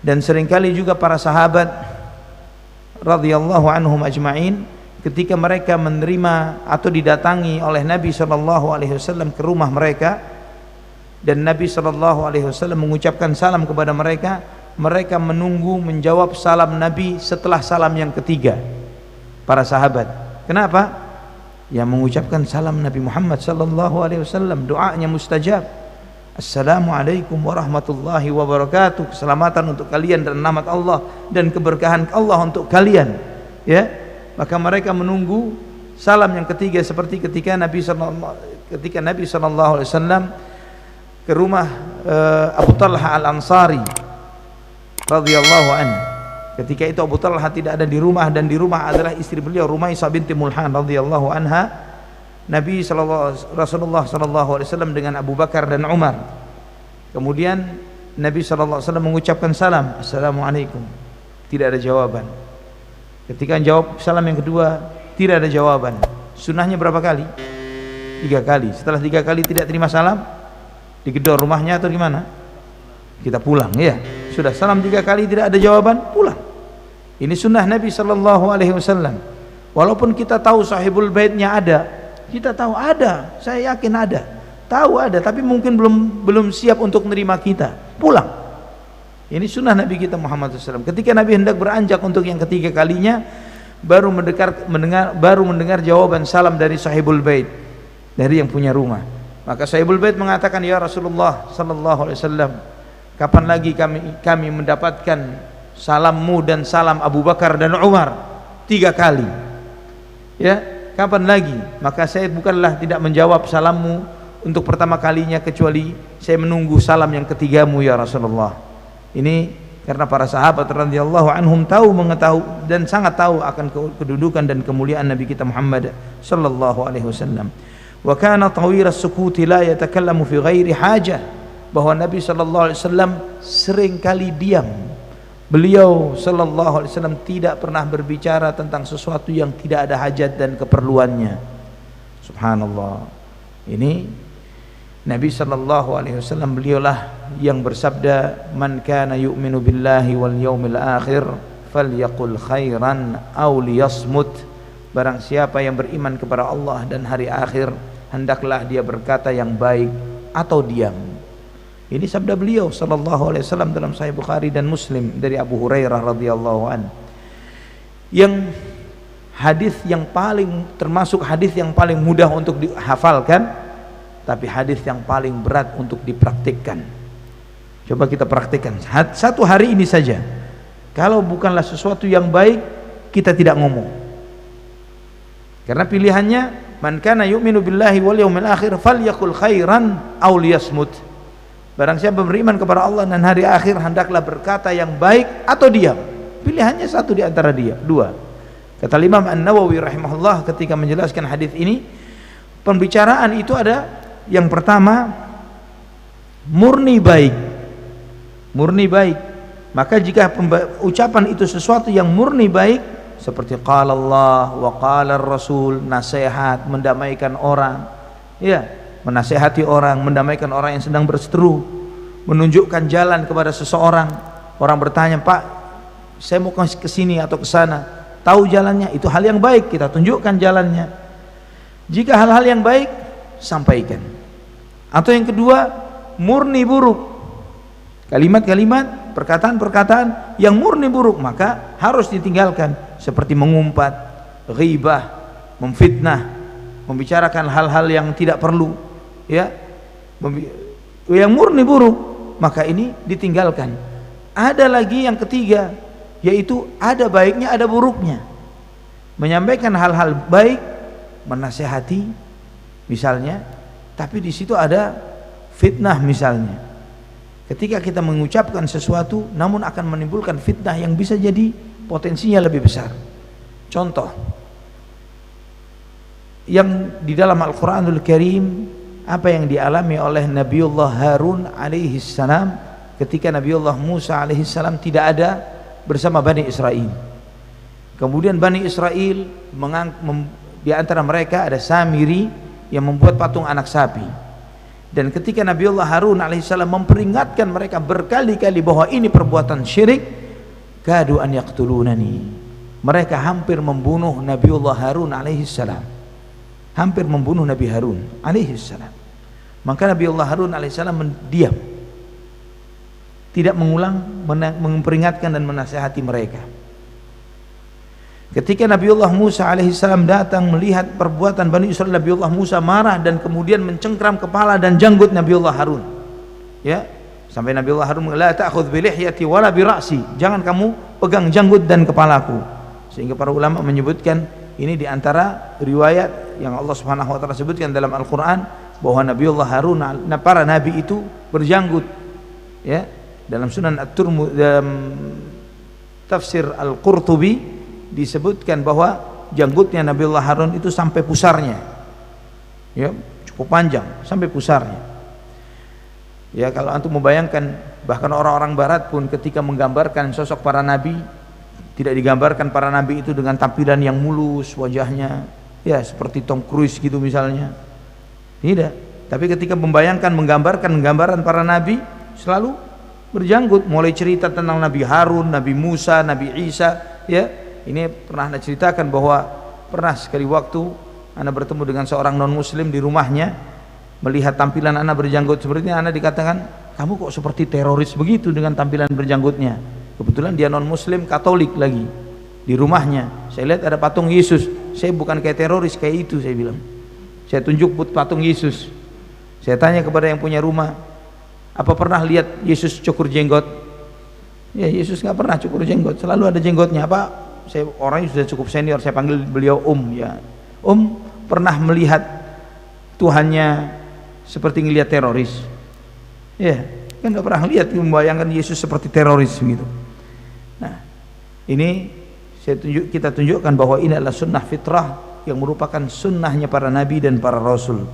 Dan seringkali juga para sahabat radhiyallahu anhum ajma'in ketika mereka menerima atau didatangi oleh Nabi SAW ke rumah mereka dan Nabi SAW mengucapkan salam kepada mereka, mereka menunggu menjawab salam Nabi setelah salam yang ketiga. Para sahabat, kenapa? Yang mengucapkan salam Nabi Muhammad SAW, doanya mustajab. Assalamualaikum warahmatullahi wabarakatuh, keselamatan untuk kalian dan rahmat Allah dan keberkahan Allah untuk kalian, ya. Maka mereka menunggu salam yang ketiga, seperti ketika Nabi SAW ke rumah Abu Talha Al-Ansari radhiyallahu anhu. Ketika itu Abu Talha tidak ada di rumah, dan di rumah adalah istri beliau Rumaisah binti Mulhan radhiyallahu anha. Rasulullah SAW dengan Abu Bakar dan Umar. Kemudian Nabi SAW mengucapkan salam, Assalamualaikum. Tidak ada jawaban. Ketika jawab salam yang kedua, tidak ada jawaban. Sunnahnya berapa kali? 3 kali. Setelah 3 kali tidak terima salam, digedor rumahnya atau gimana? Kita pulang, ya. Sudah salam 3 kali tidak ada jawaban, pulang. Ini sunnah Nabi SAW. Walaupun kita tahu sahibul baitnya ada, kita tahu ada, saya yakin ada, tahu ada, tapi mungkin belum siap untuk menerima kita, pulang. Ini sunnah Nabi kita Muhammad SAW. Ketika Nabi hendak beranjak untuk yang ketiga kalinya, baru mendengar jawaban salam dari sahibul bait, dari yang punya rumah. Maka sahibul bait mengatakan, ya Rasulullah SAW, kapan lagi kami mendapatkan salammu dan salam Abu Bakar dan Umar 3 kali, ya, kapan lagi? Maka saya bukanlah tidak menjawab salammu untuk pertama kalinya, kecuali saya menunggu salam yang ketigamu ya Rasulullah. Ini karena para sahabat radhiyallahu anhum mengetahui dan sangat tahu akan kedudukan dan kemuliaan Nabi kita Muhammad sallallahu alaihi wasallam. Wa kana tawira as-sukuti la yatakallamu fi ghairi hajah, bahwa Nabi sallallahu alaihi wasallam sering kali diam. Beliau sallallahu alaihi wasallam tidak pernah berbicara tentang sesuatu yang tidak ada hajat dan keperluannya. Subhanallah. Ini Nabi sallallahu alaihi wasallam, beliaulah yang bersabda, "Man kana yu'minu billahi wal yaumil akhir falyaqul khairan aw liyasmut." Barang siapa yang beriman kepada Allah dan hari akhir, hendaklah dia berkata yang baik atau diam. Ini sabda beliau sallallahu alaihi wasallam dalam Sahih Bukhari dan Muslim dari Abu Hurairah radhiyallahu an. Yang hadis yang termasuk hadis yang paling mudah untuk dihafalkan, tapi hadis yang paling berat untuk dipraktikkan. Coba kita praktikkan satu hari ini saja. Kalau bukanlah sesuatu yang baik, kita tidak ngomong. Karena pilihannya, man kana yu'minu billahi wal yaumil akhir falyaqul khairan aw liyasmut. Barang siapa beriman kepada Allah dan hari akhir, hendaklah berkata yang baik atau diam. Pilihannya satu di antara dua. Kata Imam An-Nawawi rahimahullah ketika menjelaskan hadis ini, pembicaraan itu ada yang pertama murni baik. Murni baik. Maka jika ucapan itu sesuatu yang murni baik, seperti qala Allah wa qala Rasul, nasihat, mendamaikan orang, ya, menasihati orang, mendamaikan orang yang sedang berseteru, menunjukkan jalan kepada seseorang. Orang bertanya, "Pak, saya mau ke sini atau ke sana." Tahu jalannya, itu hal yang baik, kita tunjukkan jalannya. Jika hal-hal yang baik, sampaikan. Atau yang kedua, murni buruk. Kalimat-kalimat, perkataan-perkataan yang murni buruk, maka harus ditinggalkan, seperti mengumpat, ghibah, memfitnah, membicarakan hal-hal yang tidak perlu, ya, yang murni buruk, maka ini ditinggalkan. Ada lagi yang ketiga, yaitu ada baiknya ada buruknya. Menyampaikan hal-hal baik, menasihati misalnya, tapi di situ ada fitnah misalnya. Ketika kita mengucapkan sesuatu namun akan menimbulkan fitnah yang bisa jadi potensinya lebih besar. Contoh yang di dalam Al-Quranul Karim, apa yang dialami oleh Nabiullah Harun alaihi salam ketika Nabiullah Musa alaihi salam tidak ada bersama Bani Israel. Kemudian Bani Israel di antara mereka ada Samiri yang membuat patung anak sapi. Dan ketika Nabiullah Harun alaihissalam memperingatkan mereka berkali-kali bahwa ini perbuatan syirik, kadu an yaqtulunani, mereka hampir membunuh Nabiullah Harun alaihissalam, hampir membunuh Nabi Harun alaihissalam. Maka Nabiullah Harun alaihissalam diam, tidak mengulang memperingatkan dan menasihati mereka. Ketika Nabiullah Musa alaihissalam datang melihat perbuatan Bani Israil, Nabiullah Musa marah dan kemudian mencengkram kepala dan janggut Nabiullah Harun. Ya, sampai Nabiullah Harun la ta'khudh bi lihyati wala bi ra'si, jangan kamu pegang janggut dan kepalaku. Sehingga para ulama menyebutkan ini di antara riwayat yang Allah Subhanahu wa taala sebutkan dalam Al-Qur'an bahwa Nabiullah Harun, para nabi itu berjanggut. Ya, dalam Sunan At-Tirmidzi, dalam tafsir Al-Qurtubi disebutkan bahwa janggutnya Nabiullah Harun itu sampai pusarnya, ya, cukup panjang sampai pusarnya. Ya, kalau antum membayangkan, bahkan orang-orang barat pun ketika menggambarkan sosok para nabi, tidak digambarkan para nabi itu dengan tampilan yang mulus wajahnya, ya seperti Tom Cruise gitu misalnya, tidak. Tapi ketika membayangkan, menggambarkan gambaran para nabi selalu berjanggut, mulai cerita tentang Nabi Harun, Nabi Musa, Nabi Isa, ya. Ini pernah Anda ceritakan bahwa pernah sekali waktu Anda bertemu dengan seorang non muslim di rumahnya, melihat tampilan Anda berjanggut seperti ini, Anda dikatakan, kamu kok seperti teroris begitu dengan tampilan berjanggutnya. Kebetulan dia non muslim Katolik lagi. Di rumahnya saya lihat ada patung Yesus, saya bukan kayak teroris kayak itu, saya bilang. Saya tunjuk patung Yesus. Saya tanya kepada yang punya rumah, apa pernah lihat Yesus cukur jenggot? Ya, Yesus nggak pernah cukur jenggot, selalu ada jenggotnya. Apa? Saya orangnya sudah cukup senior, saya panggil beliau ya. Pernah melihat Tuhannya seperti ngelihat teroris? Ya, kan nggak pernah lihat, membayangkan Yesus seperti teroris gitu. Nah, ini kita tunjukkan bahwa ini adalah sunnah fitrah yang merupakan sunnahnya para nabi dan para rasul.